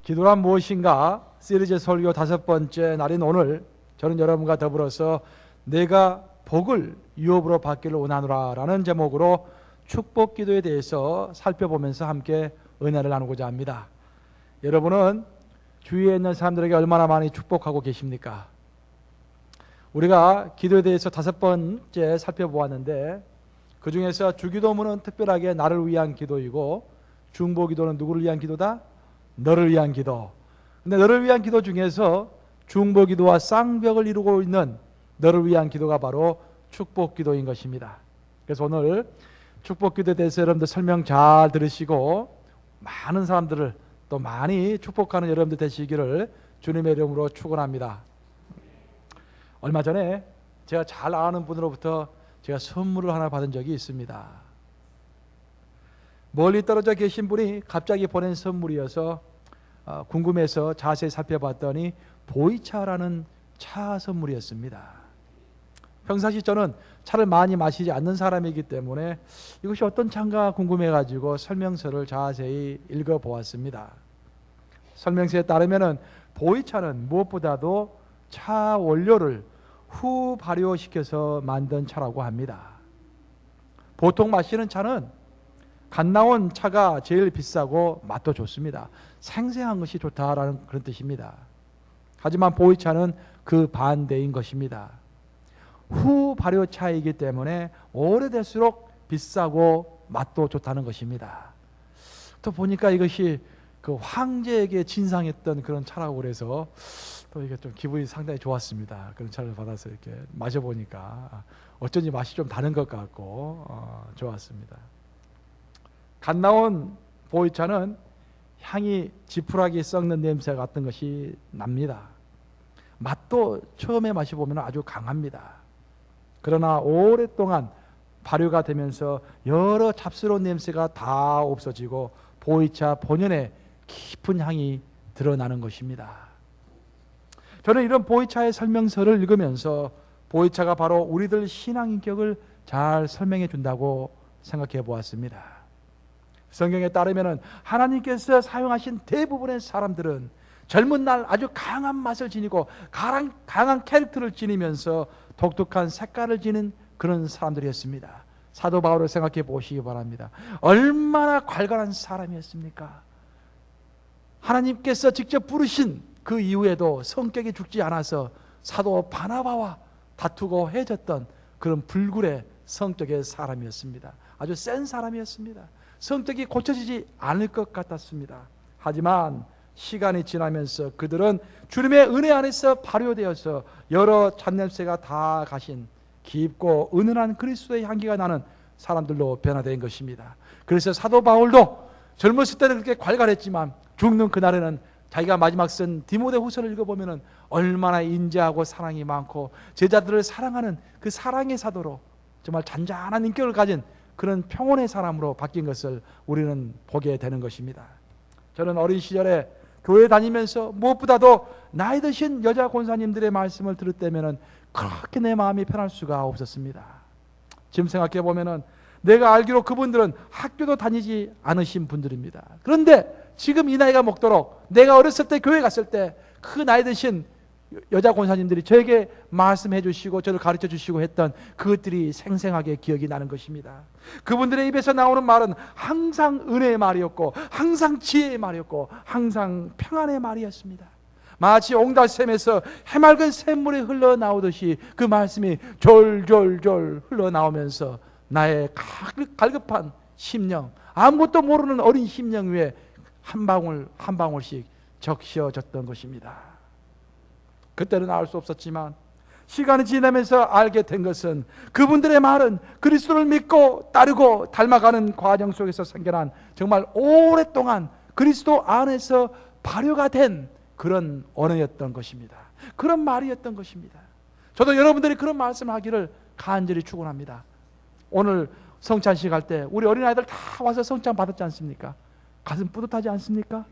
기도란 무엇인가 시리즈 설교 5번째 날인 오늘, 저는 여러분과 더불어서 내가 복을 유업으로 받기를 원하노라 라는 제목으로 축복 기도에 대해서 살펴보면서 함께 은혜를 나누고자 합니다. 여러분은 주위에 있는 사람들에게 얼마나 많이 축복하고 계십니까? 우리가 기도에 대해서 5번째 살펴보았는데, 그 중에서 주기도문은 특별하게 나를 위한 기도이고, 중보기도는 누구를 위한 기도다? 너를 위한 기도. 근데 너를 위한 기도 중에서 중보기도와 쌍벽을 이루고 있는 너를 위한 기도가 바로 축복기도인 것입니다. 그래서 오늘 축복기도에 대해서 여러분들 설명 잘 들으시고 많은 사람들을 또 많이 축복하는 여러분들 되시기를 주님의 이름으로 축원합니다. 얼마 전에 제가 잘 아는 분으로부터 제가 선물을 하나 받은 적이 있습니다. 멀리 떨어져 계신 분이 갑자기 보낸 선물이어서 궁금해서 자세히 살펴봤더니 보이차라는 차 선물이었습니다. 평상시 저는 차를 많이 마시지 않는 사람이기 때문에 이것이 어떤 차인가 궁금해가지고 설명서를 자세히 읽어보았습니다. 설명서에 따르면 보이차는 무엇보다도 차 원료를 후 발효시켜서 만든 차라고 합니다. 보통 마시는 차는 갓 나온 차가 제일 비싸고 맛도 좋습니다. 생생한 것이 좋다라는 그런 뜻입니다. 하지만 보이차는 그 반대인 것입니다. 후 발효차이기 때문에 오래될수록 비싸고 맛도 좋다는 것입니다. 또 보니까 이것이 그 황제에게 진상했던 그런 차라고 그래서 또 이게 좀 기분이 상당히 좋았습니다. 그런 차를 받아서 이렇게 마셔보니까 어쩐지 맛이 좀 다른 것 같고 좋았습니다. 갓 나온 보이차는 향이 지푸라기 썩는 냄새 같은 것이 납니다. 맛도 처음에 마셔보면 아주 강합니다. 그러나 오랫동안 발효가 되면서 여러 잡스러운 냄새가 다 없어지고 보이차 본연의 깊은 향이 드러나는 것입니다. 저는 이런 보이차의 설명서를 읽으면서 보이차가 바로 우리들 신앙 인격을 잘 설명해 준다고 생각해 보았습니다. 성경에 따르면 하나님께서 사용하신 대부분의 사람들은 젊은 날 아주 강한 맛을 지니고 강한 캐릭터를 지니면서 독특한 색깔을 지닌 그런 사람들이었습니다. 사도 바울을 생각해 보시기 바랍니다. 얼마나 괄괄한 사람이었습니까? 하나님께서 직접 부르신 그 이후에도 성격이 죽지 않아서 사도 바나바와 다투고 헤어졌던 그런 불굴의 성격의 사람이었습니다. 아주 센 사람이었습니다. 성격이 고쳐지지 않을 것 같았습니다. 하지만 시간이 지나면서 그들은 주님의 은혜 안에서 발효되어서 여러 잡냄새가 다 가신 깊고 은은한 그리스도의 향기가 나는 사람들로 변화된 것입니다. 그래서 사도 바울도 젊었을 때는 그렇게 괄괄했지만 죽는 그날에는 자기가 마지막 쓴 디모데후서를 읽어보면 얼마나 인자하고 사랑이 많고 제자들을 사랑하는 그 사랑의 사도로 정말 잔잔한 인격을 가진 그런 평온의 사람으로 바뀐 것을 우리는 보게 되는 것입니다. 저는 어린 시절에 교회 다니면서 무엇보다도 나이 드신 여자 권사님들의 말씀을 들을 때면 그렇게 내 마음이 편할 수가 없었습니다. 지금 생각해 보면 내가 알기로 그분들은 학교도 다니지 않으신 분들입니다. 그런데 지금 이 나이가 먹도록 내가 어렸을 때 교회 갔을 때 그 나이 드신 여자 권사님들이 저에게 말씀해 주시고 저를 가르쳐 주시고 했던 그것들이 생생하게 기억이 나는 것입니다. 그분들의 입에서 나오는 말은 항상 은혜의 말이었고 항상 지혜의 말이었고 항상 평안의 말이었습니다. 마치 옹달샘에서 해맑은 샘물이 흘러나오듯이 그 말씀이 졸졸졸 흘러나오면서 나의 갈급한 심령, 아무것도 모르는 어린 심령 위에 한 방울 한 방울씩 적셔졌던 것입니다. 그때는 알 수 없었지만 시간이 지나면서 알게 된 것은 그분들의 말은 그리스도를 믿고 따르고 닮아가는 과정 속에서 생겨난 정말 오랫동안 그리스도 안에서 발효가 된 그런 언어였던 것입니다. 그런 말이었던 것입니다. 저도 여러분들이 그런 말씀을 하기를 간절히 축원합니다. 오늘 성찬식 할 때 우리 어린아이들 다 와서 성찬 받았지 않습니까? 가슴 뿌듯하지 않습니까?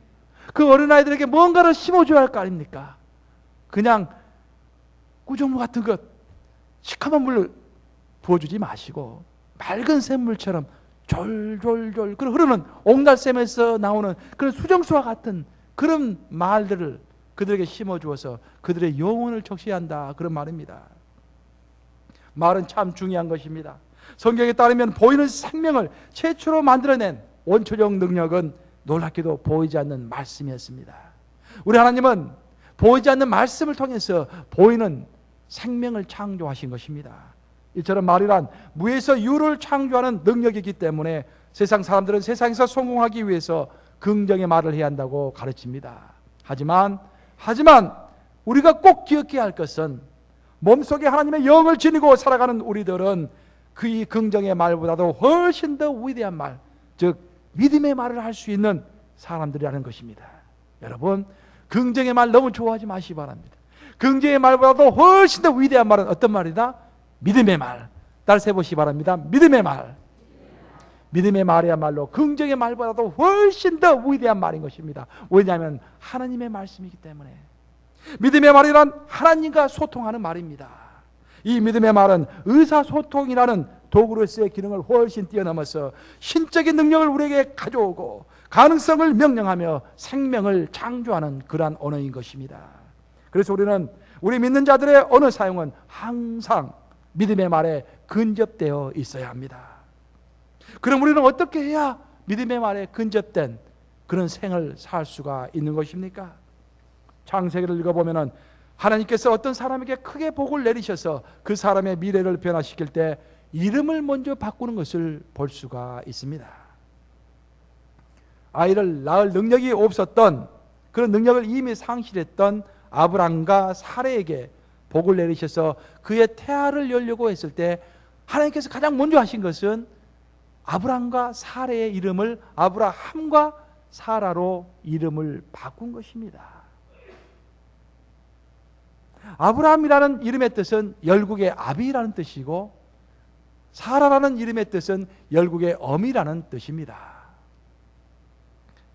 그 어린아이들에게 뭔가를 심어줘야 할 거 아닙니까? 그냥 꾸정무 같은 것 시커먼 물을 부어주지 마시고 맑은 샘물처럼 졸졸졸 흐르는 옥날샘에서 나오는 그런 수정수와 같은 그런 말들을 그들에게 심어주어서 그들의 영혼을 적시한다, 그런 말입니다. 말은 참 중요한 것입니다. 성경에 따르면 보이는 생명을 최초로 만들어낸 원초적 능력은 놀랍게도 보이지 않는 말씀이었습니다. 우리 하나님은 보이지 않는 말씀을 통해서 보이는 생명을 창조하신 것입니다. 이처럼 말이란 무에서 유를 창조하는 능력이기 때문에 세상 사람들은 세상에서 성공하기 위해서 긍정의 말을 해야 한다고 가르칩니다. 하지만 우리가 꼭 기억해야 할 것은 몸속에 하나님의 영을 지니고 살아가는 우리들은 그 이 긍정의 말보다도 훨씬 더 위대한 말, 즉 믿음의 말을 할 수 있는 사람들이라는 것입니다. 여러분, 긍정의 말 너무 좋아하지 마시기 바랍니다. 긍정의 말보다도 훨씬 더 위대한 말은 어떤 말이다? 믿음의 말. 따라서 해보시기 바랍니다. 믿음의 말. 믿음의 말이야말로 긍정의 말보다도 훨씬 더 위대한 말인 것입니다. 왜냐하면 하나님의 말씀이기 때문에. 믿음의 말이란 하나님과 소통하는 말입니다. 이 믿음의 말은 의사소통이라는 도구로서의 기능을 훨씬 뛰어넘어서 신적인 능력을 우리에게 가져오고 가능성을 명령하며 생명을 창조하는 그러한 언어인 것입니다. 그래서 우리 믿는 자들의 언어 사용은 항상 믿음의 말에 근접되어 있어야 합니다. 그럼 우리는 어떻게 해야 믿음의 말에 근접된 그런 생을 살 수가 있는 것입니까? 창세기를 읽어보면 하나님께서 어떤 사람에게 크게 복을 내리셔서 그 사람의 미래를 변화시킬 때 이름을 먼저 바꾸는 것을 볼 수가 있습니다. 아이를 낳을 능력이 없었던, 그런 능력을 이미 상실했던 아브람과 사레에게 복을 내리셔서 그의 태아를 열려고 했을 때 하나님께서 가장 먼저 하신 것은 아브람과 사레의 이름을 아브라함과 사라로 이름을 바꾼 것입니다. 아브라함이라는 이름의 뜻은 열국의 아비라는 뜻이고 사라라는 이름의 뜻은 열국의 어미라는 뜻입니다.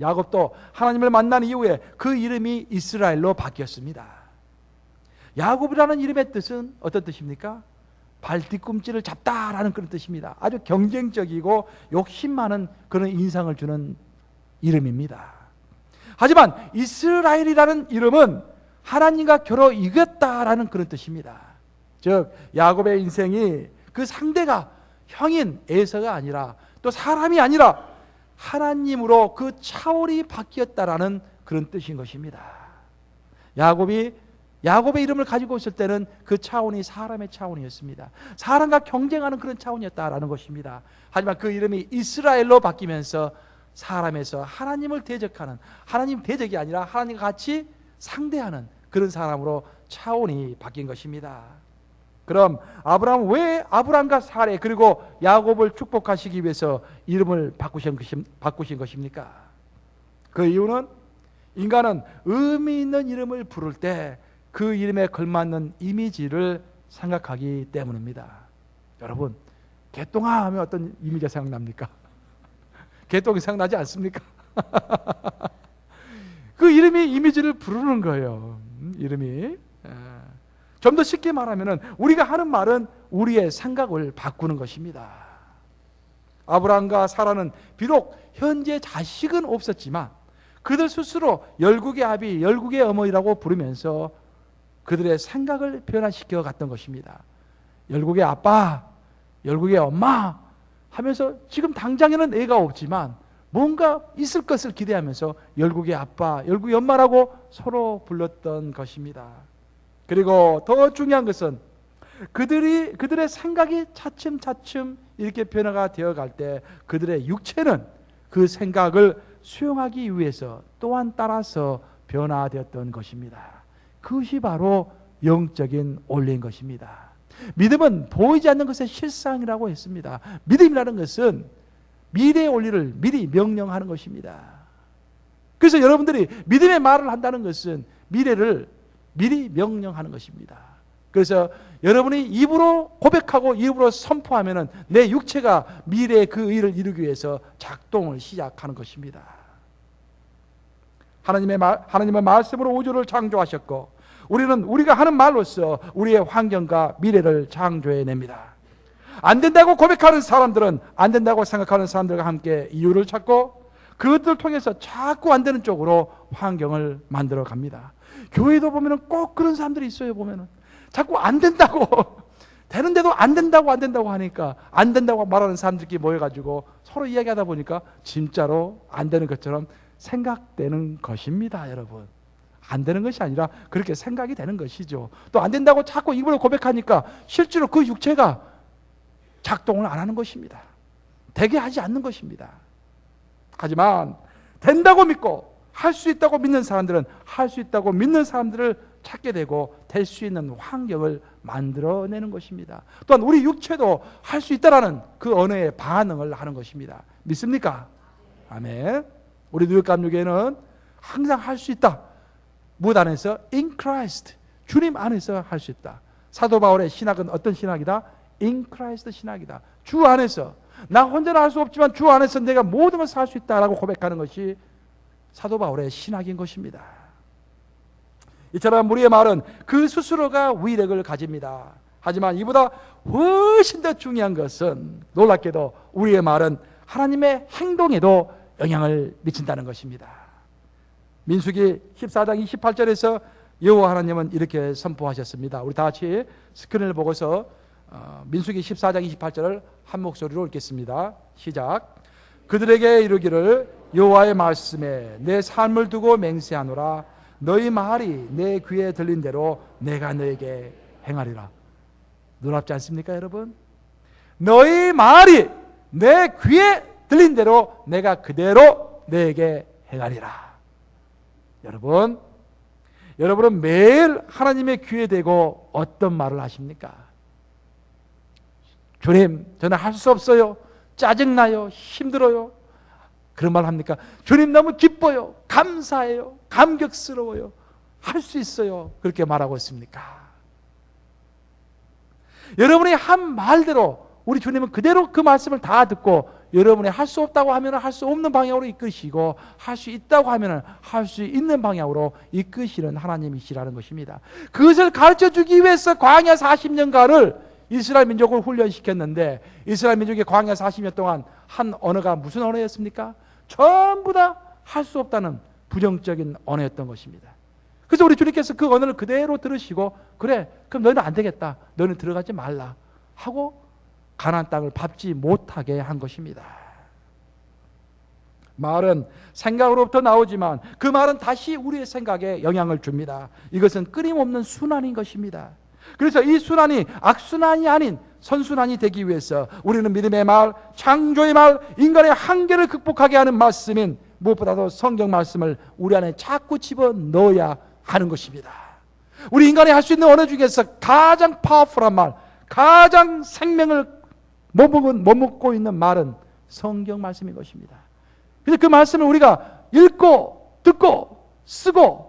야곱도 하나님을 만난 이후에 그 이름이 이스라엘로 바뀌었습니다. 야곱이라는 이름의 뜻은 어떤 뜻입니까? 발 뒤꿈치를 잡다라는 그런 뜻입니다. 아주 경쟁적이고 욕심 많은 그런 인상을 주는 이름입니다. 하지만 이스라엘이라는 이름은 하나님과 겨뤄 이겼다라는 그런 뜻입니다. 즉 야곱의 인생이 그 상대가 형인 에서가 아니라 또 사람이 아니라 하나님으로 그 차원이 바뀌었다라는 그런 뜻인 것입니다. 야곱의 이름을 가지고 있을 때는 그 차원이 사람의 차원이었습니다. 사람과 경쟁하는 그런 차원이었다라는 것입니다. 하지만 그 이름이 이스라엘로 바뀌면서 사람에서 하나님을 대적하는, 하나님 대적이 아니라 하나님과 같이 상대하는 그런 사람으로 차원이 바뀐 것입니다. 그럼 아브라함은 왜 아브람과 사레 그리고 야곱을 축복하시기 위해서 이름을 바꾸신 것입니까? 그 이유는 인간은 의미 있는 이름을 부를 때 그 이름에 걸맞는 이미지를 생각하기 때문입니다. 여러분, 개똥아 하면 어떤 이미지가 생각납니까? 개똥이 생각나지 않습니까? 그 이름이 이미지를 부르는 거예요. 이름이. 좀 더 쉽게 말하면 우리가 하는 말은 우리의 생각을 바꾸는 것입니다. 아브라함과 사라는 비록 현재 자식은 없었지만 그들 스스로 열국의 아비, 열국의 어머니라고 부르면서 그들의 생각을 변화시켜 갔던 것입니다. 열국의 아빠, 열국의 엄마 하면서 지금 당장에는 애가 없지만 뭔가 있을 것을 기대하면서 열국의 아빠, 열국의 엄마라고 서로 불렀던 것입니다. 그리고 더 중요한 것은 그들의 생각이 차츰차츰 이렇게 변화가 되어 갈 때 그들의 육체는 그 생각을 수용하기 위해서 또한 따라서 변화되었던 것입니다. 그것이 바로 영적인 원리인 것입니다. 믿음은 보이지 않는 것의 실상이라고 했습니다. 믿음이라는 것은 미래의 원리를 미리 명령하는 것입니다. 그래서 여러분들이 믿음의 말을 한다는 것은 미래를 미리 명령하는 것입니다. 그래서 여러분이 입으로 고백하고 입으로 선포하면 내 육체가 미래의 그 일을 이루기 위해서 작동을 시작하는 것입니다. 하나님의 말씀으로 우주를 창조하셨고 우리는 우리가 하는 말로써 우리의 환경과 미래를 창조해냅니다. 안 된다고 고백하는 사람들은 안 된다고 생각하는 사람들과 함께 이유를 찾고 그것들을 통해서 자꾸 안 되는 쪽으로 환경을 만들어 갑니다. 교회도 보면은 꼭 그런 사람들이 있어요. 보면은 자꾸 안 된다고 되는데도 안 된다고 하니까 안 된다고 말하는 사람들끼리 모여가지고 서로 이야기하다 보니까 진짜로 안 되는 것처럼 생각되는 것입니다. 여러분, 안 되는 것이 아니라 그렇게 생각이 되는 것이죠. 또 안 된다고 자꾸 입으로 고백하니까 실제로 그 육체가 작동을 안 하는 것입니다. 되게 하지 않는 것입니다. 하지만 된다고 믿고 할 수 있다고 믿는 사람들은 할 수 있다고 믿는 사람들을 찾게 되고 될 수 있는 환경을 만들어내는 것입니다. 또한 우리 육체도 할 수 있다라는 그 언어에 반응을 하는 것입니다. 믿습니까? 아멘. 우리 뉴욕감육에는 항상 할 수 있다. 무엇 안에서? In Christ. 주님 안에서 할 수 있다. 사도 바울의 신학은 어떤 신학이다? In Christ 신학이다. 주 안에서. 나 혼자는 할 수 없지만 주 안에서 내가 모든 것을 할 수 있다라고 고백하는 것이 사도 바울의 신학인 것입니다. 이처럼 우리의 말은 그 스스로가 위력을 가집니다. 하지만 이보다 훨씬 더 중요한 것은 놀랍게도 우리의 말은 하나님의 행동에도 영향을 미친다는 것입니다. 민수기 14장 28절에서 여호와 하나님은 이렇게 선포하셨습니다. 우리 다 같이 스크린을 보고서 민수기 14장 28절을 한 목소리로 읽겠습니다. 시작. 그들에게 이르기를 여호와의 말씀에 내 삶을 두고 맹세하노라. 너희 말이 내 귀에 들린 대로 내가 너에게 행하리라. 놀랍지 않습니까, 여러분? 너희 말이 내 귀에 들린 대로 내가 그대로 너에게 행하리라. 여러분은 매일 하나님의 귀에 대고 어떤 말을 하십니까? 주님, 저는 할 수 없어요. 짜증나요. 힘들어요. 그런 말 합니까? 주님, 너무 기뻐요. 감사해요. 감격스러워요. 할 수 있어요. 그렇게 말하고 있습니까? 여러분이 한 말대로 우리 주님은 그대로 그 말씀을 다 듣고 여러분이 할 수 없다고 하면 할 수 없는 방향으로 이끄시고 할 수 있다고 하면 할 수 있는 방향으로 이끄시는 하나님이시라는 것입니다. 그것을 가르쳐주기 위해서 광야 40년간을 이스라엘 민족을 훈련시켰는데 이스라엘 민족의 광야 40년 동안 한 언어가 무슨 언어였습니까? 전부 다 할 수 없다는 부정적인 언어였던 것입니다. 그래서 우리 주님께서 그 언어를 그대로 들으시고 그래, 그럼 너희는 안 되겠다. 너희는 들어가지 말라 하고 가나안 땅을 밟지 못하게 한 것입니다. 말은 생각으로부터 나오지만 그 말은 다시 우리의 생각에 영향을 줍니다. 이것은 끊임없는 순환인 것입니다. 그래서 이 순환이 악순환이 아닌 선순환이 되기 위해서 우리는 믿음의 말, 창조의 말, 인간의 한계를 극복하게 하는 말씀인 무엇보다도 성경 말씀을 우리 안에 자꾸 집어넣어야 하는 것입니다. 우리 인간이 할 수 있는 언어 중에서 가장 파워풀한 말, 가장 생명을 머금고 있는 말은 성경 말씀인 것입니다. 그래서 그 말씀을 우리가 읽고 듣고 쓰고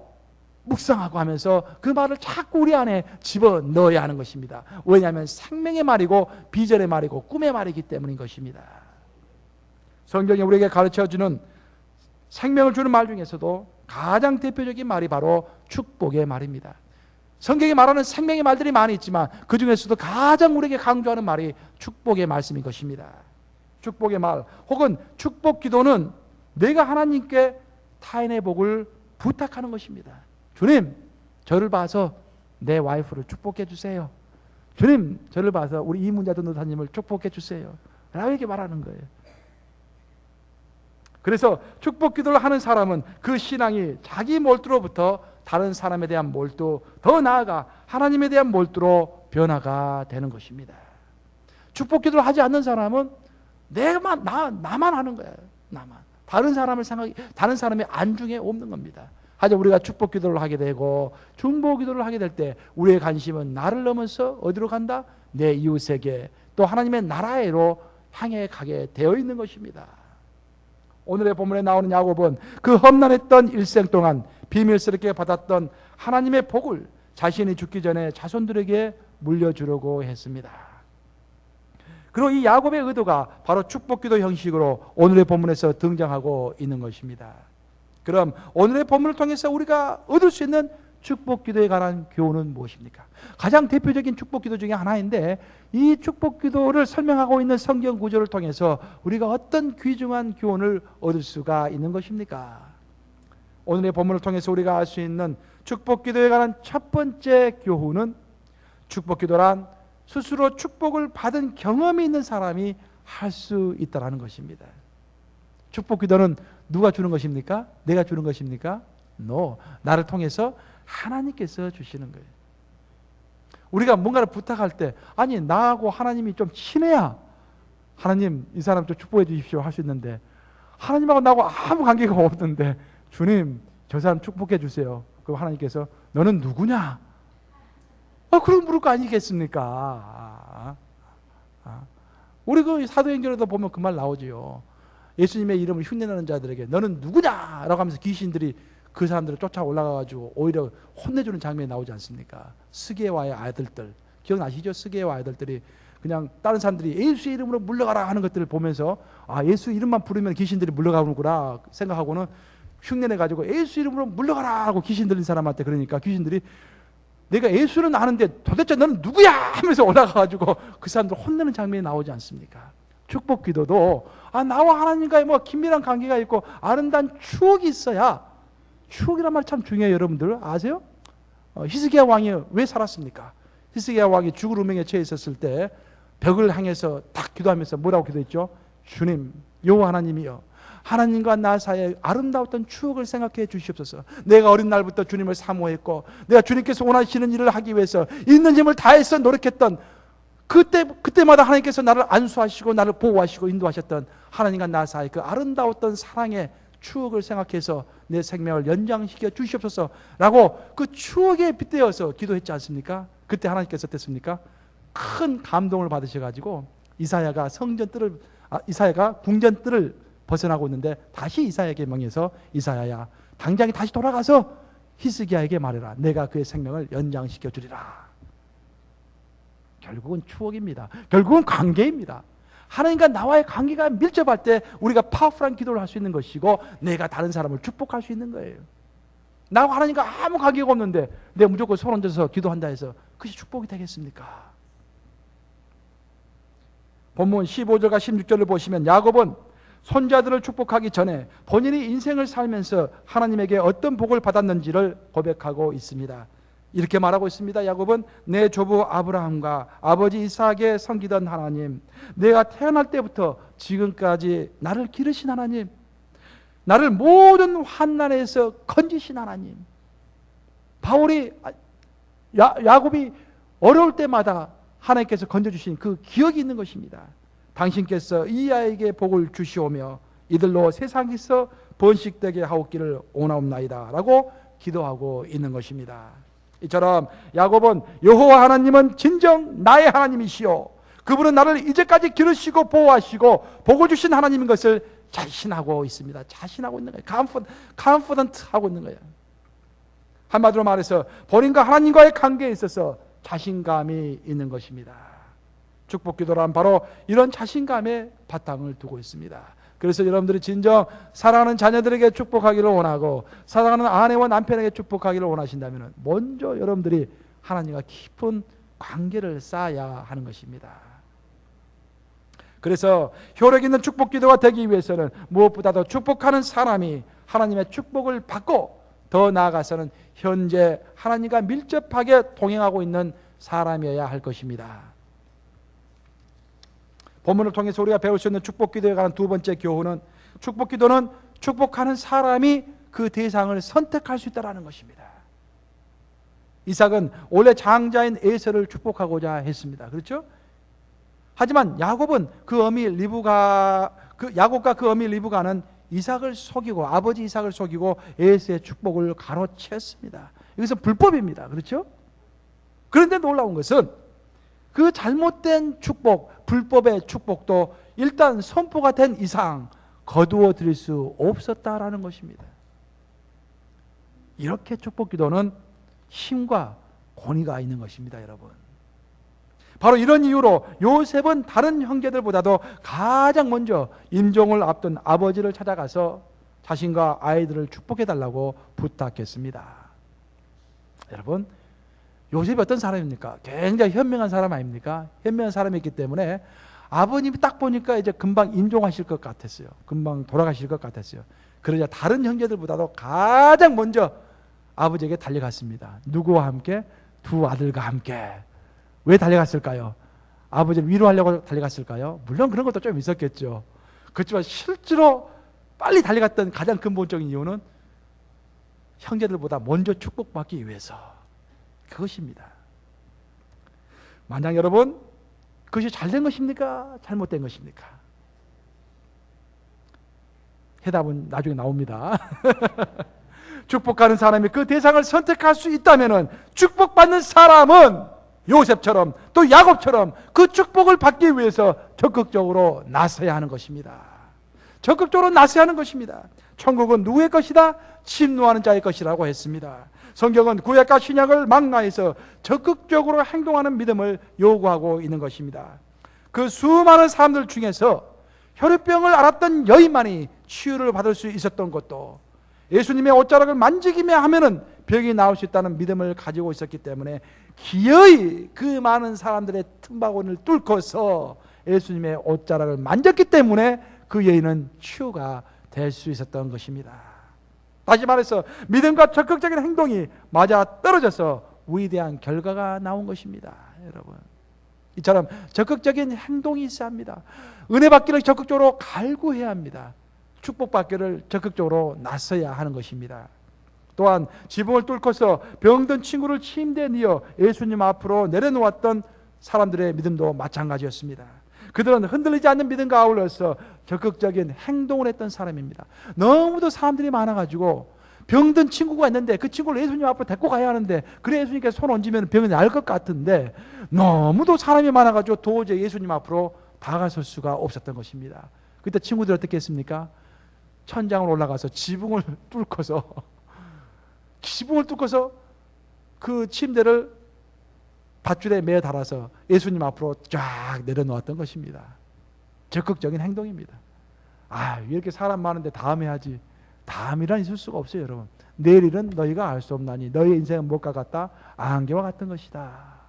묵상하고 하면서 그 말을 자꾸 우리 안에 집어넣어야 하는 것입니다. 왜냐하면 생명의 말이고 비전의 말이고 꿈의 말이기 때문인 것입니다. 성경이 우리에게 가르쳐주는 생명을 주는 말 중에서도 가장 대표적인 말이 바로 축복의 말입니다. 성경이 말하는 생명의 말들이 많이 있지만 그 중에서도 가장 우리에게 강조하는 말이 축복의 말씀인 것입니다. 축복의 말 혹은 축복 기도는 내가 하나님께 타인의 복을 부탁하는 것입니다. 주님, 저를 봐서 내 와이프를 축복해 주세요. 주님, 저를 봐서 우리 이문자 전도사님을 축복해 주세요. 라고 이렇게 말하는 거예요. 그래서 축복 기도를 하는 사람은 그 신앙이 자기 몰두로부터 다른 사람에 대한 몰두, 더 나아가 하나님에 대한 몰두로 변화가 되는 것입니다. 축복 기도를 하지 않는 사람은 나만 하는 거예요. 나만. 다른 사람의 안중에 없는 겁니다. 하지만 우리가 축복 기도를 하게 되고 중보 기도를 하게 될 때 우리의 관심은 나를 넘어서 어디로 간다? 내 이웃에게 또 하나님의 나라로 향해 가게 되어 있는 것입니다. 오늘의 본문에 나오는 야곱은 그 험난했던 일생 동안 비밀스럽게 받았던 하나님의 복을 자신이 죽기 전에 자손들에게 물려주려고 했습니다. 그리고 이 야곱의 의도가 바로 축복기도 형식으로 오늘의 본문에서 등장하고 있는 것입니다. 그럼 오늘의 본문을 통해서 우리가 얻을 수 있는 축복 기도에 관한 교훈은 무엇입니까? 가장 대표적인 축복 기도 중에 하나인데, 이 축복 기도를 설명하고 있는 성경 구조를 통해서 우리가 어떤 귀중한 교훈을 얻을 수가 있는 것입니까? 오늘의 본문을 통해서 우리가 알 수 있는 축복 기도에 관한 첫 번째 교훈은, 축복 기도란 스스로 축복을 받은 경험이 있는 사람이 할 수 있다는 것입니다. 축복 기도는 누가 주는 것입니까? 내가 주는 것입니까? No. 나를 통해서 하나님께서 주시는 거예요. 우리가 뭔가를 부탁할 때, 아니 나하고 하나님이 좀 친해야 하나님 이 사람 좀 축복해 주십시오 할 수 있는데, 하나님하고 나하고 아무 관계가 없는데 주님 저 사람 축복해 주세요. 그럼 하나님께서 너는 누구냐? 그럼 물을 거 아니겠습니까? 우리 그 사도행전에도 보면 그 말 나오지요. 예수님의 이름을 흉내내는 자들에게 너는 누구냐라고 하면서 귀신들이 그 사람들을 쫓아 올라가가지고 오히려 혼내주는 장면이 나오지 않습니까? 스게와의 아들들 기억나시죠? 스게와 아들들이 그냥 다른 사람들이 예수의 이름으로 물러가라 하는 것들을 보면서 예수 이름만 부르면 귀신들이 물러가는구나 생각하고는 흉내내가지고 예수 이름으로 물러가라 하고 귀신 들린 사람한테 그러니까 귀신들이 내가 예수는 아는데 도대체 너는 누구야 하면서 올라가가지고 그 사람들 혼내는 장면이 나오지 않습니까? 축복 기도도 나와 하나님과의 긴밀한 관계가 있고 아름다운 추억이 있어야, 추억이란 말 참 중요해요. 여러분들 아세요? 히스기야 왕이 왜 살았습니까? 히스기야 왕이 죽을 운명에 처해 있었을 때 벽을 향해서 딱 기도하면서 뭐라고 기도했죠? 주님 여호와 하나님이여, 하나님과 나 사이에 아름다웠던 추억을 생각해 주시옵소서. 내가 어린 날부터 주님을 사모했고 내가 주님께서 원하시는 일을 하기 위해서 있는 힘을 다해서 노력했던 그때마다 하나님께서 나를 안수하시고 나를 보호하시고 인도하셨던 하나님과 나 사이 그 아름다웠던 사랑의 추억을 생각해서 내 생명을 연장시켜 주시옵소서 라고 그 추억에 빗대어서 기도했지 않습니까? 그때 하나님께서 어땠습니까? 큰 감동을 받으셔가지고 이사야가 궁전 뜰을 벗어나고 있는데 다시 이사야에게 명해서 이사야야 당장에 다시 돌아가서 히스기야에게 말해라. 내가 그의 생명을 연장시켜 주리라. 결국은 추억입니다. 결국은 관계입니다. 하나님과 나와의 관계가 밀접할 때 우리가 파워풀한 기도를 할 수 있는 것이고 내가 다른 사람을 축복할 수 있는 거예요. 나와 하나님과 아무 관계가 없는데 내가 무조건 손 얹어서 기도한다 해서 그것이 축복이 되겠습니까? 본문 15절과 16절을 보시면 야곱은 손자들을 축복하기 전에 본인이 인생을 살면서 하나님에게 어떤 복을 받았는지를 고백하고 있습니다. 이렇게 말하고 있습니다. 야곱은 내 조부 아브라함과 아버지 이삭에 섬기던 하나님, 내가 태어날 때부터 지금까지 나를 기르신 하나님, 나를 모든 환난에서 건지신 하나님. 야곱이 어려울 때마다 하나님께서 건져주신 그 기억이 있는 것입니다. 당신께서 이 아이에게 복을 주시오며 이들로 세상에서 번식되게 하옵기를 원하옵나이다 라고 기도하고 있는 것입니다. 이처럼 야곱은 여호와 하나님은 진정 나의 하나님이시오, 그분은 나를 이제까지 기르시고 보호하시고 복을 주신 하나님인 것을 자신하고 있습니다. 자신하고 있는 거예요. confident 하고 있는 거예요. 한마디로 말해서 본인과 하나님과의 관계에 있어서 자신감이 있는 것입니다. 축복 기도란 바로 이런 자신감에 바탕을 두고 있습니다. 그래서 여러분들이 진정 사랑하는 자녀들에게 축복하기를 원하고 사랑하는 아내와 남편에게 축복하기를 원하신다면 먼저 여러분들이 하나님과 깊은 관계를 쌓아야 하는 것입니다. 그래서 효력 있는 축복 기도가 되기 위해서는 무엇보다도 축복하는 사람이 하나님의 축복을 받고 더 나아가서는 현재 하나님과 밀접하게 동행하고 있는 사람이어야 할 것입니다. 본문을 통해서 우리가 배울 수 있는 축복 기도에 관한 두 번째 교훈은, 축복 기도는 축복하는 사람이 그 대상을 선택할 수 있다는 것입니다. 이삭은 원래 장자인 에서를 축복하고자 했습니다. 그렇죠? 하지만 야곱은 야곱과 그 어미 리브가는 이삭을 속이고 아버지 이삭을 속이고 에서의 축복을 가로챘습니다. 이것은 불법입니다. 그렇죠? 그런데 놀라운 것은 그 잘못된 축복, 불법의 축복도 일단 선포가 된 이상 거두어 드릴 수 없었다라는 것입니다. 이렇게 축복 기도는 힘과 권위가 있는 것입니다, 여러분. 바로 이런 이유로 요셉은 다른 형제들보다도 가장 먼저 임종을 앞둔 아버지를 찾아가서 자신과 아이들을 축복해 달라고 부탁했습니다. 여러분, 요셉이 어떤 사람입니까? 굉장히 현명한 사람 아닙니까? 현명한 사람이었기 때문에 아버님이 딱 보니까 이제 금방 임종하실 것 같았어요. 금방 돌아가실 것 같았어요. 그러자 다른 형제들보다도 가장 먼저 아버지에게 달려갔습니다. 누구와 함께? 두 아들과 함께. 왜 달려갔을까요? 아버지를 위로하려고 달려갔을까요? 물론 그런 것도 좀 있었겠죠. 그렇지만 실제로 빨리 달려갔던 가장 근본적인 이유는 형제들보다 먼저 축복받기 위해서, 그것입니다. 만약 여러분 그것이 잘된 것입니까? 잘못된 것입니까? 해답은 나중에 나옵니다. 축복하는 사람이 그 대상을 선택할 수 있다면 축복받는 사람은 요셉처럼 또 야곱처럼 그 축복을 받기 위해서 적극적으로 나서야 하는 것입니다. 적극적으로 나서야 하는 것입니다. 천국은 누구의 것이다? 침노하는 자의 것이라고 했습니다. 성경은 구약과 신약을 망라해서 적극적으로 행동하는 믿음을 요구하고 있는 것입니다. 그 수많은 사람들 중에서 혈유병을 앓았던 여인만이 치유를 받을 수 있었던 것도 예수님의 옷자락을 만지기만 하면은 병이 나올 수 있다는 믿음을 가지고 있었기 때문에 기어이 그 많은 사람들의 틈바구니를 뚫고서 예수님의 옷자락을 만졌기 때문에 그 여인은 치유가 될 수 있었던 것입니다. 다시 말해서 믿음과 적극적인 행동이 맞아 떨어져서 위대한 결과가 나온 것입니다. 여러분, 이처럼 적극적인 행동이 있어야 합니다. 은혜 받기를 적극적으로 갈구해야 합니다. 축복받기를 적극적으로 나서야 하는 것입니다. 또한 지붕을 뚫고서 병든 친구를 침대에 뉘어 예수님 앞으로 내려놓았던 사람들의 믿음도 마찬가지였습니다. 그들은 흔들리지 않는 믿음과 아울러서 적극적인 행동을 했던 사람입니다. 너무도 사람들이 많아가지고 병든 친구가 있는데 그 친구를 예수님 앞으로 데리고 가야 하는데, 그래 예수님께 손 얹으면 병이 나을 것 같은데 너무도 사람이 많아가지고 도저히 예수님 앞으로 다가설 수가 없었던 것입니다. 그때 친구들이 어떻게 했습니까? 천장을 올라가서 지붕을 뚫고서 그 침대를 밧줄에 매어 달아서 예수님 앞으로 쫙 내려놓았던 것입니다. 적극적인 행동입니다. 이렇게 사람 많은데 다음에 하지. 다음이란 있을 수가 없어요, 여러분. 내일은 너희가 알 수 없나니 너희의 인생은 무엇과 같다? 안개와 같은 것이다.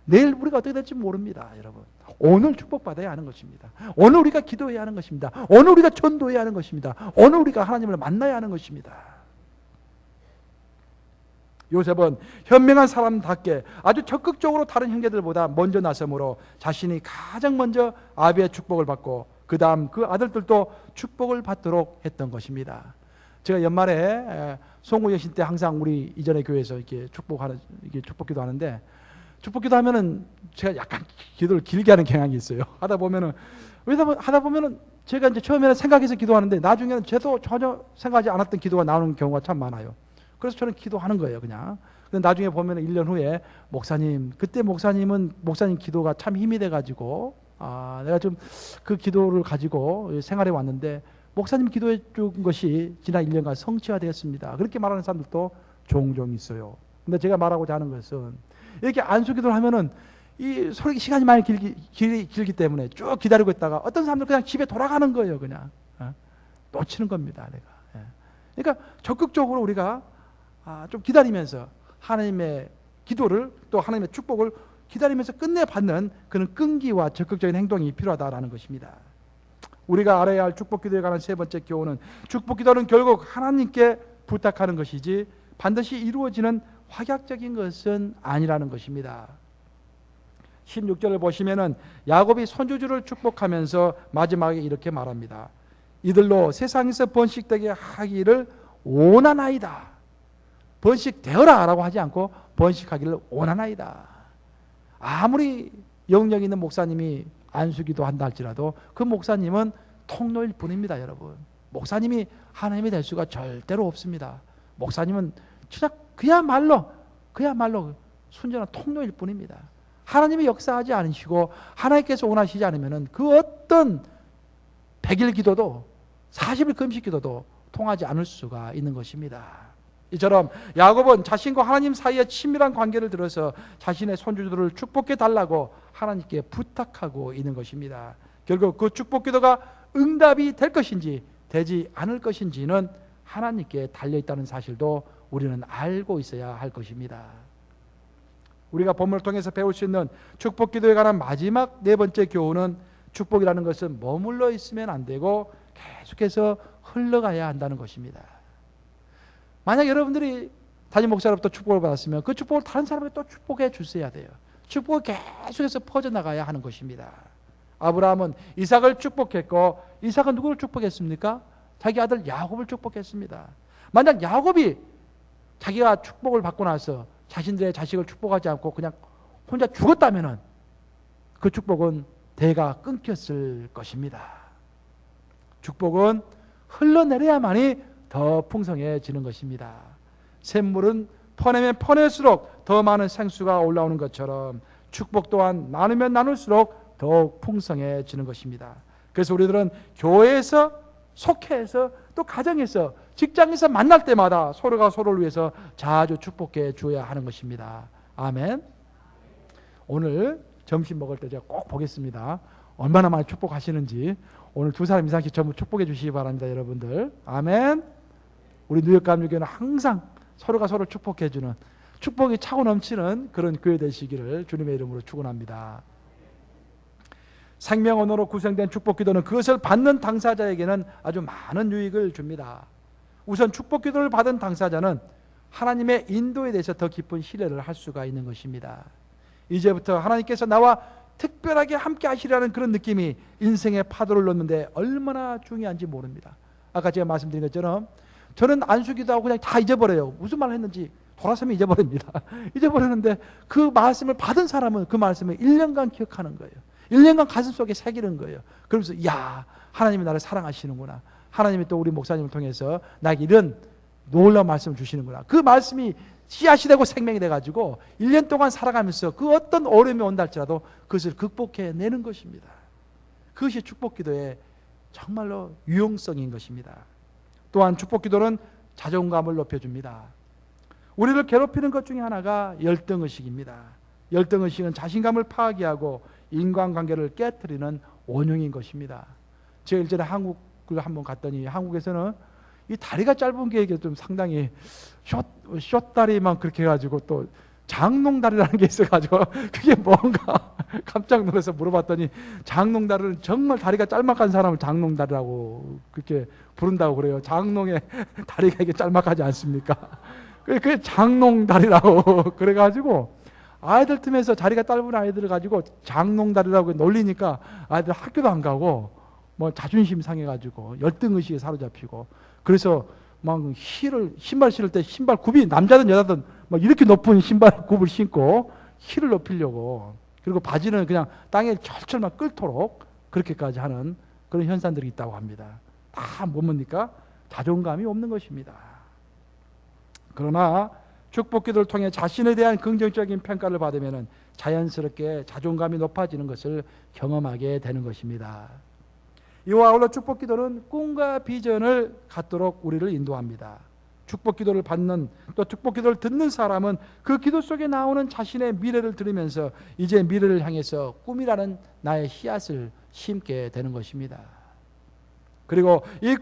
내일 우리가 어떻게 될지 모릅니다, 여러분. 오늘 축복받아야 하는 것입니다. 오늘 우리가 기도해야 하는 것입니다. 오늘 우리가 전도해야 하는 것입니다. 오늘 우리가 하나님을 만나야 하는 것입니다. 요셉은 현명한 사람답게 아주 적극적으로 다른 형제들보다 먼저 나섬으로 자신이 가장 먼저 아비의 축복을 받고 그 다음 그 아들들도 축복을 받도록 했던 것입니다. 제가 연말에 송구 여신 때 항상 우리 이전의 교회에서 이렇게 축복기도 하는데, 축복기도 하면은 제가 약간 기도를 길게 하는 경향이 있어요. 하다 보면은 제가 이제 처음에는 생각해서 기도하는데 나중에는 저도 전혀 생각하지 않았던 기도가 나오는 경우가 참 많아요. 그래서 저는 기도하는 거예요, 그냥. 근데 나중에 보면 1년 후에 그때 목사님 기도가 참 힘이 돼가지고, 내가 좀 그 기도를 가지고 생활해 왔는데 목사님 기도해 준 것이 지난 1년간 성취화되었습니다. 그렇게 말하는 사람들도 종종 있어요. 근데 제가 말하고자 하는 것은 이렇게 안수기도를 하면은 이 시간이 많이 길기 때문에 쭉 기다리고 있다가 어떤 사람들 그냥 집에 돌아가는 거예요, 그냥. 놓치는 겁니다, 내가. 그러니까 적극적으로 우리가 좀 기다리면서 하나님의 기도를 또 하나님의 축복을 기다리면서 끝내 받는 그런 끈기와 적극적인 행동이 필요하다라는 것입니다. 우리가 알아야 할 축복기도에 관한 세 번째 교훈은, 축복기도는 결국 하나님께 부탁하는 것이지 반드시 이루어지는 확약적인 것은 아니라는 것입니다. 16절을 보시면은 야곱이 손주들을 축복하면서 마지막에 이렇게 말합니다. 이들로 세상에서 번식되게 하기를 원하나이다. 번식되어라 라고 하지 않고 번식하기를 원하나이다. 아무리 영역 있는 목사님이 안수기도 한다 할지라도 그 목사님은 통로일 뿐입니다, 여러분. 목사님이 하나님이 될 수가 절대로 없습니다. 목사님은 진짜 그야말로 순전한 통로일 뿐입니다. 하나님이 역사하지 않으시고 하나님께서 원하시지 않으면 그 어떤 100일 기도도 40일 금식 기도도 통하지 않을 수가 있는 것입니다. 이처럼 야곱은 자신과 하나님 사이에 친밀한 관계를 들어서 자신의 손주들을 축복해 달라고 하나님께 부탁하고 있는 것입니다. 결국 그 축복 기도가 응답이 될 것인지 되지 않을 것인지는 하나님께 달려있다는 사실도 우리는 알고 있어야 할 것입니다. 우리가 본문을 통해서 배울 수 있는 축복 기도에 관한 마지막 네 번째 교훈은 축복이라는 것은 머물러 있으면 안 되고 계속해서 흘러가야 한다는 것입니다. 만약 여러분들이 담임 목사로부터 축복을 받았으면 그 축복을 다른 사람에게 또 축복해 주셔야 돼요. 축복이 계속해서 퍼져나가야 하는 것입니다. 아브라함은 이삭을 축복했고 이삭은 누구를 축복했습니까? 자기 아들 야곱을 축복했습니다. 만약 야곱이 자기가 축복을 받고 나서 자신들의 자식을 축복하지 않고 그냥 혼자 죽었다면 그 축복은 대가 끊겼을 것입니다. 축복은 흘러내려야만이 더 풍성해지는 것입니다. 샘물은 퍼내면 퍼낼수록 더 많은 생수가 올라오는 것처럼 축복 또한 나누면 나눌수록 더욱 풍성해지는 것입니다. 그래서 우리들은 교회에서, 속회에서, 또 가정에서, 직장에서 만날 때마다 서로가 서로를 위해서 자주 축복해 주어야 하는 것입니다. 아멘. 오늘 점심 먹을 때 제가 꼭 보겠습니다. 얼마나 많이 축복하시는지. 오늘 두 사람 이상씩 전부 축복해 주시기 바랍니다, 여러분들. 아멘. 우리 뉴욕감리교회는 항상 서로가 서로 축복해 주는, 축복이 차고 넘치는 그런 교회 되시기를 주님의 이름으로 축원합니다. 생명 언어로 구성된 축복 기도는 그것을 받는 당사자에게는 아주 많은 유익을 줍니다. 우선 축복 기도를 받은 당사자는 하나님의 인도에 대해서 더 깊은 신뢰를 할 수가 있는 것입니다. 이제부터 하나님께서 나와 특별하게 함께 하시라는 그런 느낌이 인생의 파도를 놓는데 얼마나 중요한지 모릅니다. 아까 제가 말씀드린 것처럼 저는 안수기도 하고 그냥 다 잊어버려요. 무슨 말을 했는지 돌아서면 잊어버립니다. 잊어버리는데 그 말씀을 받은 사람은 그 말씀을 1년간 기억하는 거예요. 1년간 가슴속에 새기는 거예요. 그러면서 야, 하나님이 나를 사랑하시는구나. 하나님이 또 우리 목사님을 통해서 나에게 이런 놀라운 말씀을 주시는구나. 그 말씀이 씨앗이 되고 생명이 돼가지고 1년 동안 살아가면서 그 어떤 어려움이 온다 할지라도 그것을 극복해내는 것입니다. 그것이 축복기도의 정말로 유용성인 것입니다. 또한 축복기도는 자존감을 높여줍니다. 우리를 괴롭히는 것 중에 하나가 열등의식입니다. 열등의식은 자신감을 파괴하고 인간관계를 깨트리는 원흉인 것입니다. 제가 일전에 한국을 한번 갔더니 한국에서는 이 다리가 짧은 게 좀 상당히 숏다리만 그렇게 해가지고 또 장롱다리라는 게 있어가지고 그게 뭔가 깜짝 놀라서 물어봤더니 장롱다리는 정말 다리가 짤막한 사람을 장롱다리라고 그렇게 부른다고 그래요. 장롱의 다리가 이게 짤막하지 않습니까? 그게 장롱다리라고 그래가지고 아이들 틈에서 다리가 짧은 아이들을 가지고 장롱다리라고 놀리니까 아이들 학교도 안 가고 뭐 자존심 상해가지고 열등의식에 사로잡히고 그래서 막 신발 신을 때 신발 굽이 남자든 여자든 막 이렇게 높은 신발 굽을 신고 힐을 높이려고 그리고 바지는 그냥 땅에 철철만 끓도록 그렇게까지 하는 그런 현상들이 있다고 합니다. 다 뭡니까? 자존감이 없는 것입니다. 그러나 축복기도를 통해 자신에 대한 긍정적인 평가를 받으면 자연스럽게 자존감이 높아지는 것을 경험하게 되는 것입니다. 이와 아울러 축복기도는 꿈과 비전을 갖도록 우리를 인도합니다. 축복기도를 받는 또 축복기도를 듣는 사람은 그 기도 속에 나오는 자신의 미래를 들으면서 이제 미래를 향해서 꿈이라는 나의 씨앗을 심게 되는 것입니다. 그리고 이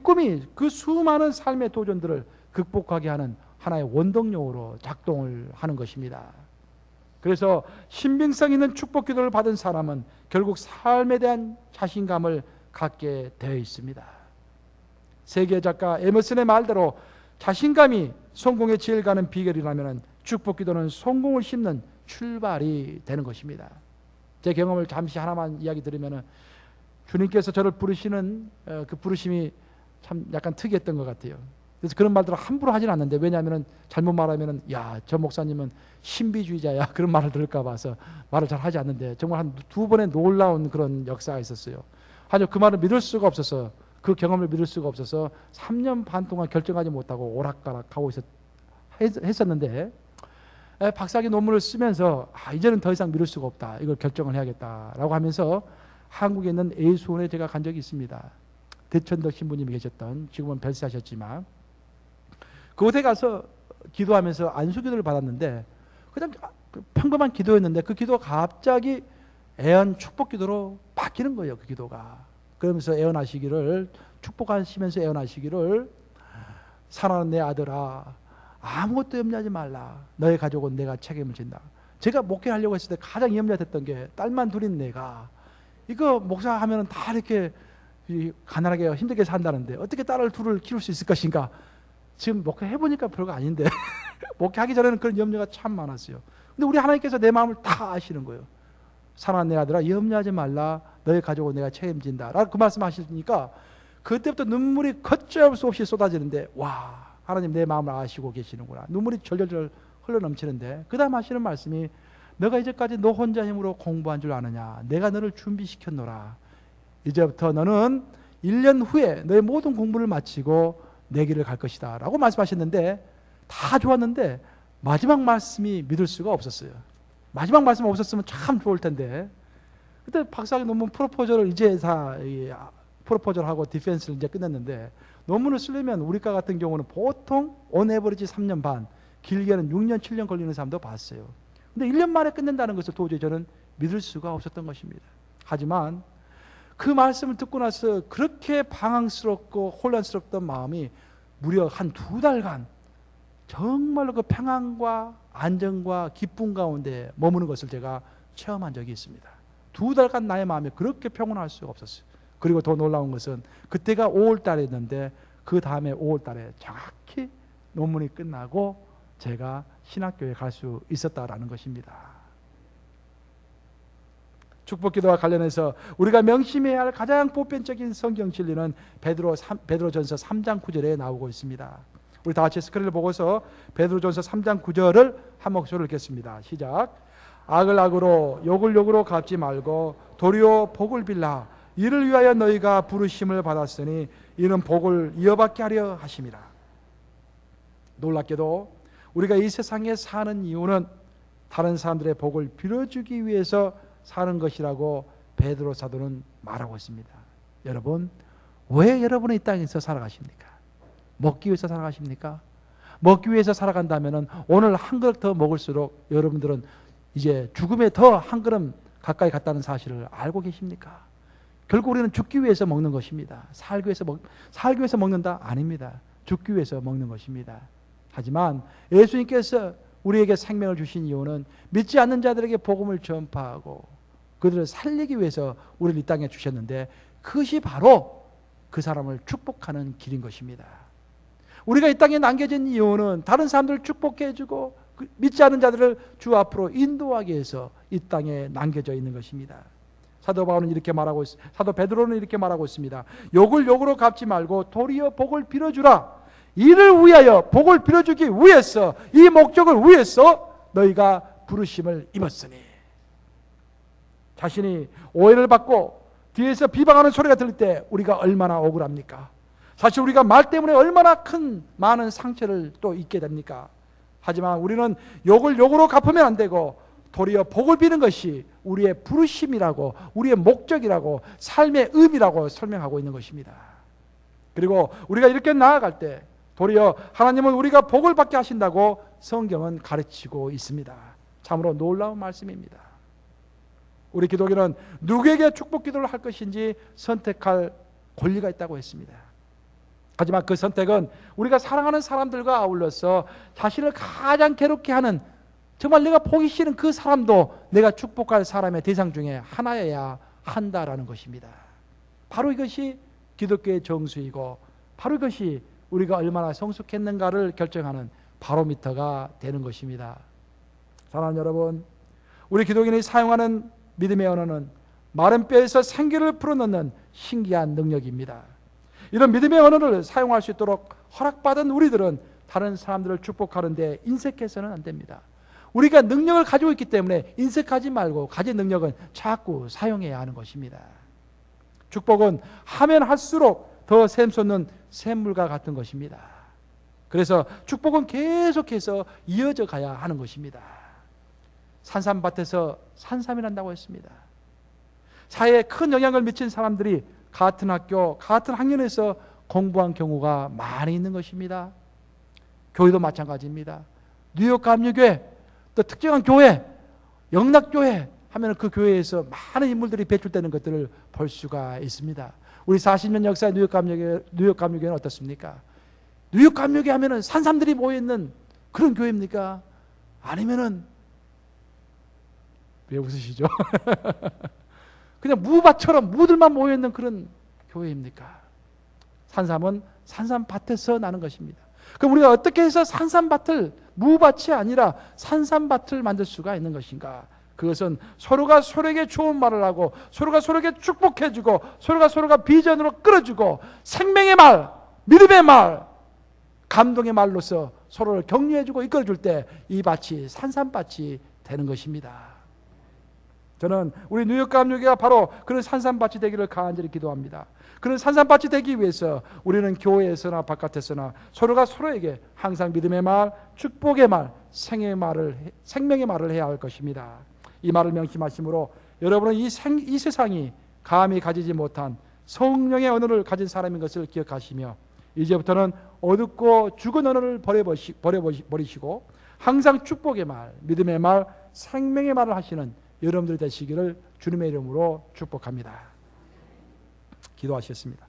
꿈이 그 수많은 삶의 도전들을 극복하게 하는 하나의 원동력으로 작동을 하는 것입니다. 그래서 신빙성 있는 축복 기도를 받은 사람은 결국 삶에 대한 자신감을 갖게 되어 있습니다. 세계 작가 에머슨의 말대로 자신감이 성공의 제일 가는 비결이라면 축복 기도는 성공을 심는 출발이 되는 것입니다. 제 경험을 잠시 하나만 이야기 드리면 주님께서 저를 부르시는 그 부르심이 참 약간 특이했던 것 같아요. 그래서 그런 말들을 함부로 하진 않는데 왜냐하면 잘못 말하면 야, 저 목사님은 신비주의자야 그런 말을 들을까 봐서 말을 잘 하지 않는데 정말 한 두 번의 놀라운 그런 역사가 있었어요. 하지만 그 말을 믿을 수가 없어서 그 경험을 믿을 수가 없어서 3년 반 동안 결정하지 못하고 오락가락하고 했었는데 박사학위 논문을 쓰면서 이제는 더 이상 미룰 수가 없다. 이걸 결정을 해야겠다라고 하면서 한국에 있는 A수원에 제가 간 적이 있습니다. 대천덕 신부님이 계셨던, 지금은 별세하셨지만 그곳에 가서 기도하면서 안수기도를 받았는데 그냥 평범한 기도였는데 그 기도가 갑자기 애언 축복 기도로 바뀌는 거예요. 그 기도가. 그러면서 애언하시기를, 축복하시면서 애언하시기를, 사랑하는 내 아들아, 아무것도 염려하지 말라. 너의 가족은 내가 책임을 진다. 제가 목회하려고 했을 때 가장 염려됐던 게 딸만 둘인 내가 이거 목사하면 다 이렇게 가난하게 힘들게 산다는데 어떻게 딸을 둘을 키울 수 있을 것인가. 지금 목회해보니까 별거 아닌데 목회하기 전에는 그런 염려가 참 많았어요. 근데 우리 하나님께서 내 마음을 다 아시는 거예요. 사랑하는 내 아들아, 염려하지 말라. 너의 가족은 내가 책임진다 라고 그 말씀 하시니까 그때부터 눈물이 걷잡을 수 없이 쏟아지는데, 와, 하나님 내 마음을 아시고 계시는구나. 눈물이 절절절 흘러넘치는데 그 다음 하시는 말씀이, 너가 이제까지 너 혼자 힘으로 공부한 줄 아느냐. 내가 너를 준비시켰노라. 이제부터 너는 1년 후에 너의 모든 공부를 마치고 내 길을 갈 것이다 라고 말씀하셨는데, 다 좋았는데 마지막 말씀이 믿을 수가 없었어요. 마지막 말씀 없었으면 참 좋을 텐데, 그때 박사학위 논문 프로포저를 이제 다 프로포저하고 디펜스를 이제 끝냈는데, 논문을 쓰려면 우리과 같은 경우는 보통 온 에버리지 3년 반, 길게는 6년 7년 걸리는 사람도 봤어요. 근데 1년 만에 끝낸다는 것을 도저히 저는 믿을 수가 없었던 것입니다. 하지만 그 말씀을 듣고 나서 그렇게 방황스럽고 혼란스럽던 마음이 무려 한 2달간 정말로 그 평안과 안정과 기쁨 가운데 머무는 것을 제가 체험한 적이 있습니다. 2달간 나의 마음이 그렇게 평온할 수가 없었어요. 그리고 더 놀라운 것은 그때가 5월 달이었는데 그 다음에 5월 달에 정확히 논문이 끝나고 제가 신학교에 갈 수 있었다라는 것입니다. 축복기도와 관련해서 우리가 명심해야 할 가장 보편적인 성경 진리는 베드로전서 3장 9절에 나오고 있습니다. 우리 다 같이 스크린을 보고서 베드로전서 3장 9절을 한 목소리로 읽겠습니다. 시작. 악을 악으로 욕을 욕으로 갚지 말고 도리어 복을 빌라. 이를 위하여 너희가 부르심을 받았으니 이는 복을 이어받게 하려 하심이라. 놀랍게도 우리가 이 세상에 사는 이유는 다른 사람들의 복을 빌어주기 위해서 사는 것이라고 베드로 사도는 말하고 있습니다. 여러분, 왜 여러분은 이 땅에서 살아가십니까? 먹기 위해서 살아가십니까? 먹기 위해서 살아간다면 오늘 한 그릇 더 먹을수록 여러분들은 이제 죽음에 더 한 걸음 가까이 갔다는 사실을 알고 계십니까? 결국 우리는 죽기 위해서 먹는 것입니다. 살기 위해서 먹는다? 아닙니다. 죽기 위해서 먹는 것입니다. 하지만 예수님께서 우리에게 생명을 주신 이유는 믿지 않는 자들에게 복음을 전파하고 그들을 살리기 위해서 우리를 이 땅에 주셨는데, 그것이 바로 그 사람을 축복하는 길인 것입니다. 우리가 이 땅에 남겨진 이유는 다른 사람들을 축복해주고 믿지 않는 자들을 주 앞으로 인도하기 위해서 이 땅에 남겨져 있는 것입니다. 사도 베드로는 이렇게 말하고 있습니다. 욕을 욕으로 갚지 말고 도리어 복을 빌어주라. 이를 위하여, 복을 빌어주기 위해서, 이 목적을 위해서 너희가 부르심을 입었으니. 자신이 오해를 받고 뒤에서 비방하는 소리가 들릴 때 우리가 얼마나 억울합니까? 사실 우리가 말 때문에 얼마나 많은 상처를 또 입게 됩니까? 하지만 우리는 욕을 욕으로 갚으면 안 되고 도리어 복을 비는 것이 우리의 부르심이라고, 우리의 목적이라고, 삶의 의미라고 설명하고 있는 것입니다. 그리고 우리가 이렇게 나아갈 때 도리어 하나님은 우리가 복을 받게 하신다고 성경은 가르치고 있습니다. 참으로 놀라운 말씀입니다. 우리 기독교는 누구에게 축복 기도를 할 것인지 선택할 권리가 있다고 했습니다. 하지만 그 선택은 우리가 사랑하는 사람들과 아울러서 자신을 가장 괴롭게 하는, 정말 내가 보기 싫은 그 사람도 내가 축복할 사람의 대상 중에 하나여야 한다라는 것입니다. 바로 이것이 기독교의 정수이고, 바로 이것이 우리가 얼마나 성숙했는가를 결정하는 바로미터가 되는 것입니다. 사랑하는 여러분, 우리 기독인이 사용하는 믿음의 언어는 마른 뼈에서 생기를 불어넣는 신기한 능력입니다. 이런 믿음의 언어를 사용할 수 있도록 허락받은 우리들은 다른 사람들을 축복하는데 인색해서는 안 됩니다. 우리가 능력을 가지고 있기 때문에 인색하지 말고 가진 능력은 자꾸 사용해야 하는 것입니다. 축복은 하면 할수록 더 샘솟는 샘물과 같은 것입니다. 그래서 축복은 계속해서 이어져 가야 하는 것입니다. 산삼밭에서 산삼이 난다고 했습니다. 사회에 큰 영향을 미친 사람들이 같은 학교, 같은 학년에서 공부한 경우가 많이 있는 것입니다. 교회도 마찬가지입니다. 뉴욕 감리교회, 또 특정한 교회, 영락교회 하면 그 교회에서 많은 인물들이 배출되는 것들을 볼 수가 있습니다. 우리 40년 역사의 뉴욕 감리교회는 어떻습니까? 뉴욕 감리교회 하면은 산삼들이 모여있는 그런 교회입니까? 아니면은 왜 웃으시죠? 그냥 무밭처럼 무들만 모여있는 그런 교회입니까? 산삼은 산삼밭에서 나는 것입니다. 그럼 우리가 어떻게 해서 산삼밭을, 무밭이 아니라 산삼밭을 만들 수가 있는 것인가? 그것은 서로가 서로에게 좋은 말을 하고, 서로가 서로에게 축복해주고, 서로가 비전으로 끌어주고, 생명의 말, 믿음의 말, 감동의 말로서 서로를 격려해주고 이끌어줄 때 이 밭이 산삼밭이 되는 것입니다. 저는 우리 뉴욕감리교회가 바로 그런 산삼밭이 되기를 간절히 기도합니다. 그런 산삼밭이 되기 위해서 우리는 교회에서나 바깥에서나 서로가 서로에게 항상 믿음의 말, 축복의 말, 생명의 말을 해야 할 것입니다. 이 말을 명심하심으로 여러분은 이 세상이 감히 가지지 못한 성령의 언어를 가진 사람인 것을 기억하시며, 이제부터는 어둡고 죽은 언어를 버리시고 항상 축복의 말, 믿음의 말, 생명의 말을 하시는 여러분들이 되시기를 주님의 이름으로 축복합니다. 기도하시겠습니다.